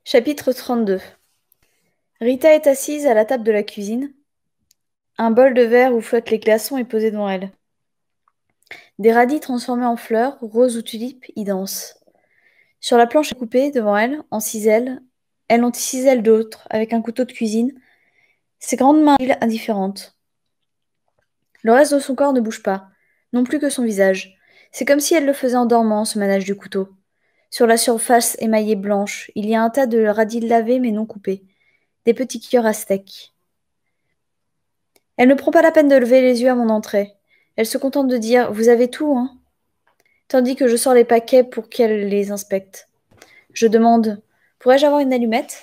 Chapitre 32. Rita est assise à la table de la cuisine. Un bol de verre où flottent les glaçons est posé devant elle. Des radis transformés en fleurs, roses ou tulipes, y dansent. Sur la planche à couper, devant elle, en ciselle, elle en cisèle d'autres, avec un couteau de cuisine, ses grandes mains indifférentes. Le reste de son corps ne bouge pas, non plus que son visage. C'est comme si elle le faisait en dormant, ce manège du couteau. Sur la surface émaillée blanche, il y a un tas de radis lavés mais non coupés, des petits cœurs aztèques. Elle ne prend pas la peine de lever les yeux à mon entrée. Elle se contente de dire: Vous avez tout, hein? Tandis que je sors les paquets pour qu'elle les inspecte. Je demande: Pourrais-je avoir une allumette?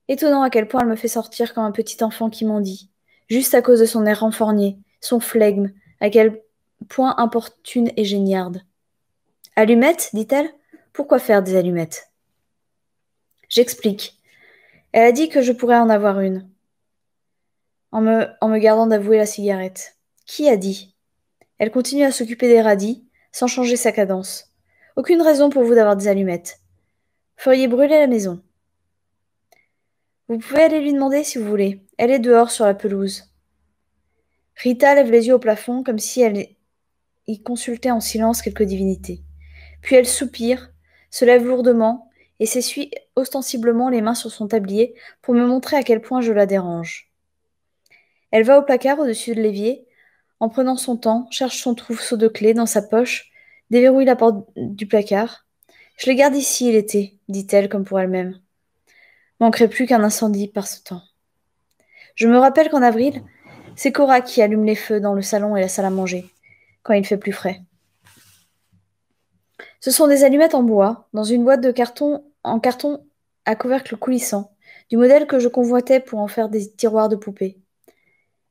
Étonnant à quel point elle me fait sortir comme un petit enfant qui mendie, juste à cause de son air renforgné, son flegme, à quel point importune et géniarde. Allumettes, dit-elle? Pourquoi faire des allumettes? J'explique. Elle a dit que je pourrais en avoir une, en me gardant d'avouer la cigarette. Qui a dit? Elle continue à s'occuper des radis, sans changer sa cadence. Aucune raison pour vous d'avoir des allumettes. Feriez brûler la maison. Vous pouvez aller lui demander si vous voulez. Elle est dehors sur la pelouse. Rita lève les yeux au plafond comme si elle y consultait en silence quelque divinité. Puis elle soupire, se lève lourdement et s'essuie ostensiblement les mains sur son tablier pour me montrer à quel point je la dérange. Elle va au placard au-dessus de l'évier, en prenant son temps, cherche son trousseau de clés dans sa poche, déverrouille la porte du placard. Je les garde ici l'été, dit-elle comme pour elle-même. Manquerait plus qu'un incendie par ce temps. Je me rappelle qu'en avril, c'est Cora qui allume les feux dans le salon et la salle à manger, quand il fait plus frais. Ce sont des allumettes en bois, dans une boîte de carton, en carton à couvercle coulissant, du modèle que je convoitais pour en faire des tiroirs de poupées.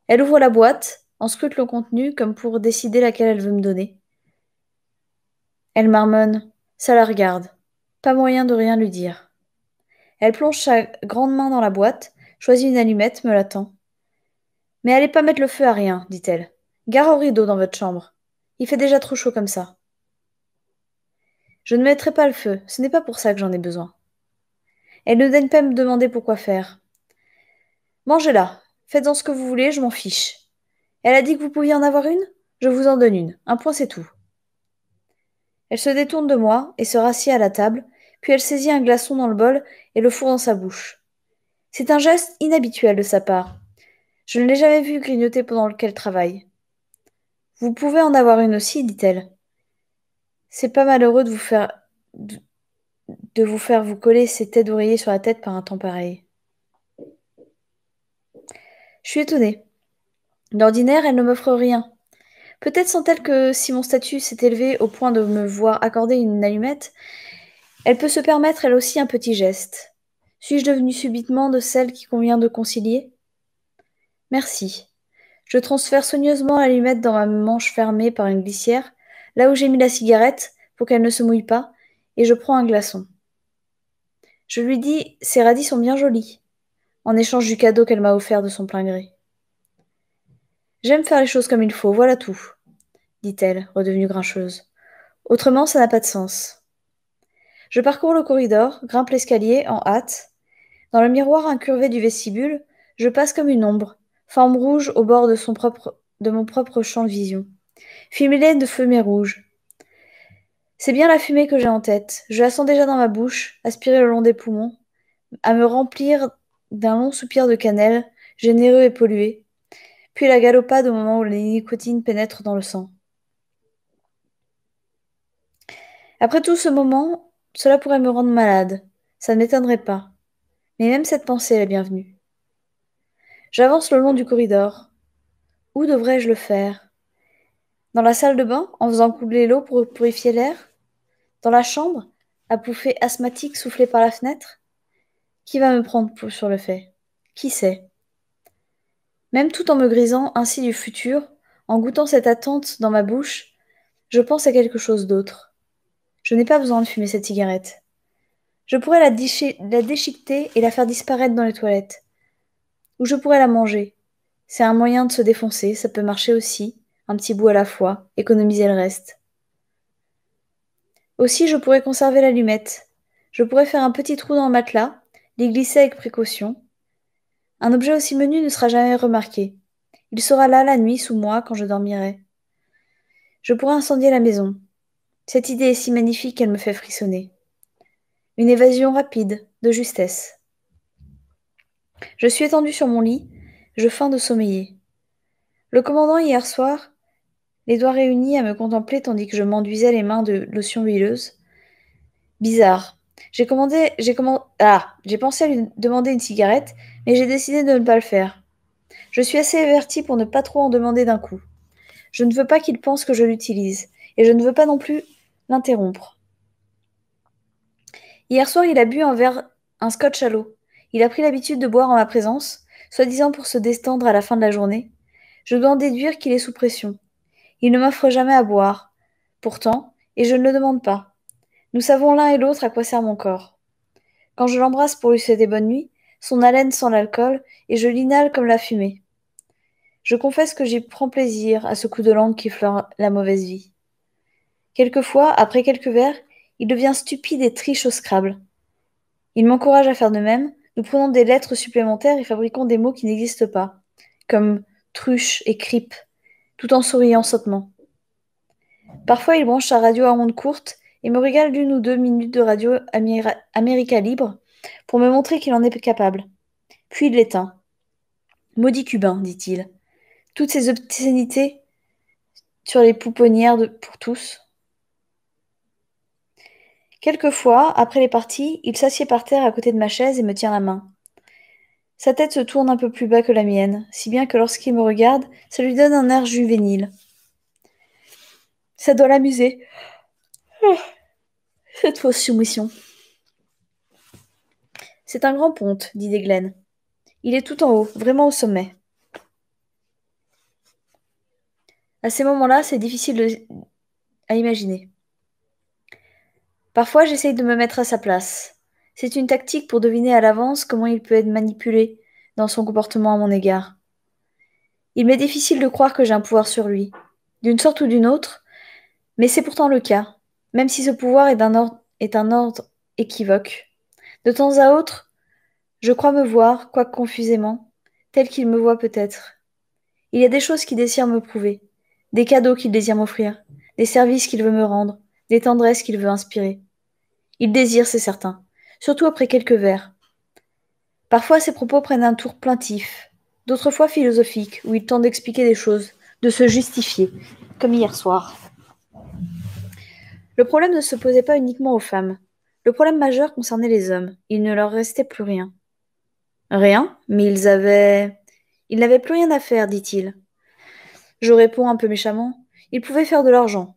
Elle ouvre la boîte, en scrute le contenu comme pour décider laquelle elle veut me donner. Elle marmonne, ça la regarde. Pas moyen de rien lui dire. Elle plonge sa grande main dans la boîte, choisit une allumette, me l'attend. Mais allez pas mettre le feu à rien, dit-elle. Gare au rideau dans votre chambre. Il fait déjà trop chaud comme ça. Je ne mettrai pas le feu, ce n'est pas pour ça que j'en ai besoin. Elle ne daigne pas me demander pourquoi faire. Mangez-la, faites-en ce que vous voulez, je m'en fiche. Elle a dit que vous pouviez en avoir une? Je vous en donne une, un point c'est tout. Elle se détourne de moi et se rassied à la table, puis elle saisit un glaçon dans le bol et le fourre dans sa bouche. C'est un geste inhabituel de sa part. Je ne l'ai jamais vue grignoter pendant qu'elle travaille. Vous pouvez en avoir une aussi, dit-elle. C'est pas malheureux de vous faire vous coller ces têtes d'oreiller sur la tête par un temps pareil. Je suis étonnée. D'ordinaire, elle ne m'offre rien. Peut-être sent-elle que si mon statut s'est élevé au point de me voir accorder une allumette, elle peut se permettre elle aussi un petit geste. Suis-je devenue subitement de celle qui convient de concilier? Merci. Je transfère soigneusement l'allumette dans ma manche fermée par une glissière, là où j'ai mis la cigarette, pour qu'elle ne se mouille pas, et je prends un glaçon. Je lui dis: Ces radis sont bien jolis, en échange du cadeau qu'elle m'a offert de son plein gré. J'aime faire les choses comme il faut, voilà tout, dit-elle, redevenue grincheuse. Autrement, ça n'a pas de sens. Je parcours le corridor, grimpe l'escalier, en hâte. Dans le miroir incurvé du vestibule, je passe comme une ombre, forme rouge au bord de mon propre champ de vision. Fumée de fumée rouge. C'est bien la fumée que j'ai en tête. Je la sens déjà dans ma bouche, aspirée le long des poumons, à me remplir d'un long soupir de cannelle, généreux et pollué, puis la galopade au moment où la nicotine pénètre dans le sang. Après tout ce moment, cela pourrait me rendre malade. Ça ne m'étonnerait pas. Mais même cette pensée est la bienvenue. J'avance le long du corridor. Où devrais-je le faire? Dans la salle de bain, en faisant couler l'eau pour purifier l'air? Dans la chambre, à pouffer asthmatique soufflée par la fenêtre? Qui va me prendre sur le fait? Qui sait? Même tout en me grisant ainsi du futur, en goûtant cette attente dans ma bouche, je pense à quelque chose d'autre. Je n'ai pas besoin de fumer cette cigarette. Je pourrais la déchiqueter et la faire disparaître dans les toilettes. Ou je pourrais la manger. C'est un moyen de se défoncer, ça peut marcher aussi, un petit bout à la fois, économiser le reste. Aussi, je pourrais conserver l'allumette. Je pourrais faire un petit trou dans le matelas, l'y glisser avec précaution. Un objet aussi menu ne sera jamais remarqué. Il sera là la nuit sous moi quand je dormirai. Je pourrais incendier la maison. Cette idée est si magnifique qu'elle me fait frissonner. Une évasion rapide, de justesse. Je suis étendu sur mon lit, je feins de sommeiller. Le commandant, hier soir, les doigts réunis à me contempler tandis que je m'enduisais les mains de lotion huileuse. Bizarre. J'ai pensé à lui demander une cigarette, mais j'ai décidé de ne pas le faire. Je suis assez avertie pour ne pas trop en demander d'un coup. Je ne veux pas qu'il pense que je l'utilise, et je ne veux pas non plus l'interrompre. Hier soir, il a bu un scotch à l'eau. Il a pris l'habitude de boire en ma présence, soi-disant pour se détendre à la fin de la journée. Je dois en déduire qu'il est sous pression. Il ne m'offre jamais à boire. Pourtant, et je ne le demande pas. Nous savons l'un et l'autre à quoi sert mon corps. Quand je l'embrasse pour lui souhaiter bonne nuit, son haleine sent l'alcool, et je l'inhale comme la fumée. Je confesse que j'y prends plaisir à ce coup de langue qui fleure la mauvaise vie. Quelquefois, après quelques verres, il devient stupide et triche au Scrabble. Il m'encourage à faire de même. Nous prenons des lettres supplémentaires et fabriquons des mots qui n'existent pas, comme truche et cripe, tout en souriant sottement. Parfois, il branche sa radio à ondes courtes et me régale d'1 ou 2 minutes de radio America Libre pour me montrer qu'il en est capable. Puis il l'éteint. Maudit cubain, dit-il. Toutes ces obscénités sur les pouponnières pour tous. Quelquefois, après les parties, il s'assied par terre à côté de ma chaise et me tient la main. Sa tête se tourne un peu plus bas que la mienne, si bien que lorsqu'il me regarde, ça lui donne un air juvénile. Ça doit l'amuser. Cette fausse soumission. C'est un grand ponte, dit Deglen. Il est tout en haut, vraiment au sommet. À ces moments-là, c'est difficile à imaginer. Parfois, j'essaye de me mettre à sa place. C'est une tactique pour deviner à l'avance comment il peut être manipulé dans son comportement à mon égard. Il m'est difficile de croire que j'ai un pouvoir sur lui, d'une sorte ou d'une autre, mais c'est pourtant le cas, même si ce pouvoir est un ordre équivoque. De temps à autre, je crois me voir, quoique confusément, tel qu'il me voit peut-être. Il y a des choses qu'il désire me prouver, des cadeaux qu'il désire m'offrir, des services qu'il veut me rendre, des tendresses qu'il veut inspirer. Il désire, c'est certain, surtout après quelques vers. Parfois ses propos prennent un tour plaintif, d'autres fois philosophique, où il tente d'expliquer des choses, de se justifier, comme hier soir. Le problème ne se posait pas uniquement aux femmes. Le problème majeur concernait les hommes. Il ne leur restait plus rien. Rien, mais ils n'avaient plus rien à faire, dit-il. Je réponds un peu méchamment. Ils pouvaient faire de l'argent.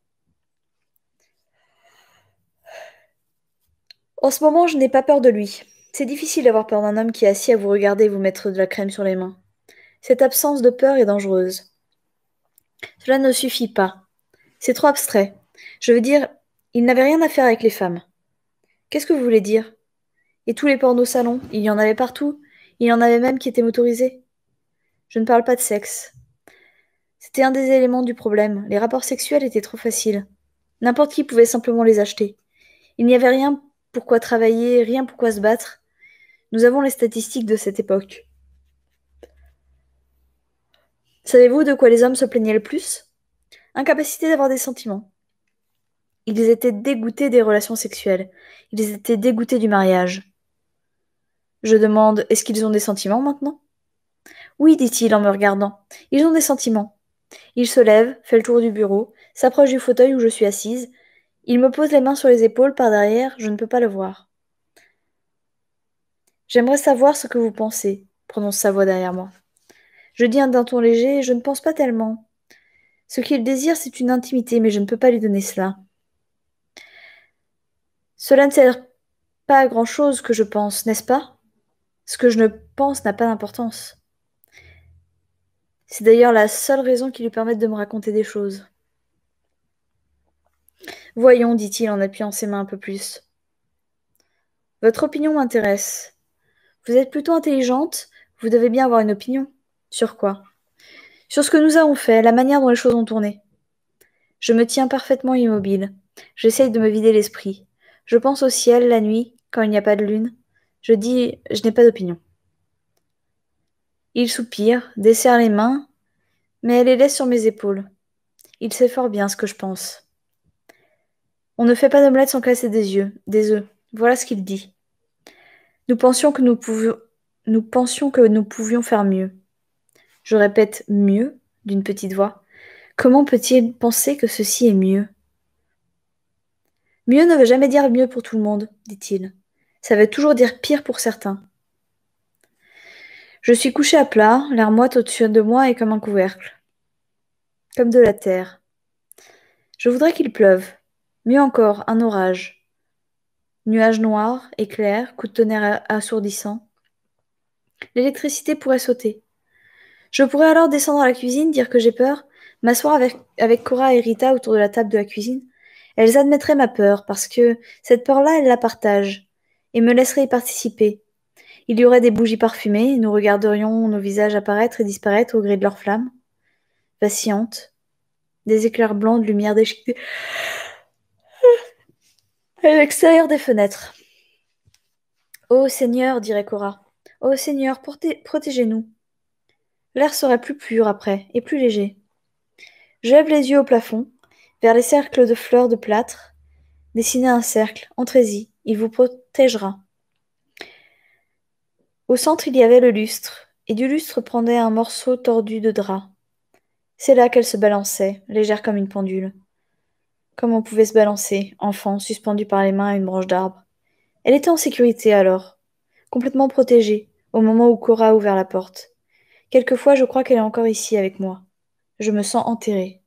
En ce moment, je n'ai pas peur de lui. C'est difficile d'avoir peur d'un homme qui est assis à vous regarder et vous mettre de la crème sur les mains. Cette absence de peur est dangereuse. Cela ne suffit pas. C'est trop abstrait. Je veux dire, il n'avait rien à faire avec les femmes. Qu'est-ce que vous voulez dire? Et tous les pornos salons, il y en avait partout. Il y en avait même qui étaient motorisés. Je ne parle pas de sexe. C'était un des éléments du problème. Les rapports sexuels étaient trop faciles. N'importe qui pouvait simplement les acheter. Il n'y avait rien pourquoi travailler, rien pourquoi se battre. Nous avons les statistiques de cette époque. Savez-vous de quoi les hommes se plaignaient le plus? Incapacité d'avoir des sentiments. Ils étaient dégoûtés des relations sexuelles. Ils étaient dégoûtés du mariage. Je demande, est-ce qu'ils ont des sentiments maintenant? Oui, dit-il en me regardant. Ils ont des sentiments. Il se lève, fait le tour du bureau, s'approche du fauteuil où je suis assise. Il me pose les mains sur les épaules par derrière, je ne peux pas le voir. J'aimerais savoir ce que vous pensez, prononce sa voix derrière moi. Je dis d'un ton léger, je ne pense pas tellement. Ce qu'il désire, c'est une intimité, mais je ne peux pas lui donner cela. Cela ne sert pas à grand-chose que je pense, n'est-ce pas? Ce que je ne pense n'a pas d'importance. C'est d'ailleurs la seule raison qui lui permette de me raconter des choses. Voyons, dit-il en appuyant ses mains un peu plus. Votre opinion m'intéresse. Vous êtes plutôt intelligente, vous devez bien avoir une opinion. Sur quoi? Sur ce que nous avons fait, la manière dont les choses ont tourné. Je me tiens parfaitement immobile. J'essaye de me vider l'esprit. Je pense au ciel, la nuit, quand il n'y a pas de lune. Je dis, je n'ai pas d'opinion. Il soupire, desserre les mains, mais elle les laisse sur mes épaules. Il sait fort bien ce que je pense. On ne fait pas d'omelette sans casser des œufs. Voilà ce qu'il dit. Nous pensions que nous pouvions faire mieux. Je répète mieux d'une petite voix. Comment peut-il penser que ceci est mieux? Mieux ne veut jamais dire mieux pour tout le monde, dit-il. Ça veut toujours dire pire pour certains. Je suis couché à plat, l'air moite au-dessus de moi est comme un couvercle, comme de la terre. Je voudrais qu'il pleuve. Mieux encore, un orage. Nuages noirs, éclairs, coups de tonnerre assourdissants. L'électricité pourrait sauter. Je pourrais alors descendre à la cuisine, dire que j'ai peur, m'asseoir avec Cora et Rita autour de la table de la cuisine. Elles admettraient ma peur, parce que cette peur-là, elles la partagent, et me laisseraient y participer. Il y aurait des bougies parfumées, et nous regarderions nos visages apparaître et disparaître au gré de leurs flammes, vacillantes, des éclairs blancs de lumière déchiquetée à l'extérieur des fenêtres. Ô Seigneur, dirait Cora, ô Seigneur, protégez-nous. L'air serait plus pur après, et plus léger. Je lève les yeux au plafond, vers les cercles de fleurs de plâtre. Dessinez un cercle, entrez-y, il vous protégera. Au centre, il y avait le lustre, et du lustre pendait un morceau tordu de drap. C'est là qu'elle se balançait, légère comme une pendule. Comme on pouvait se balancer, enfant, suspendu par les mains à une branche d'arbre. Elle était en sécurité alors, complètement protégée, au moment où Cora a ouvert la porte. Quelquefois, je crois qu'elle est encore ici avec moi. Je me sens enterrée.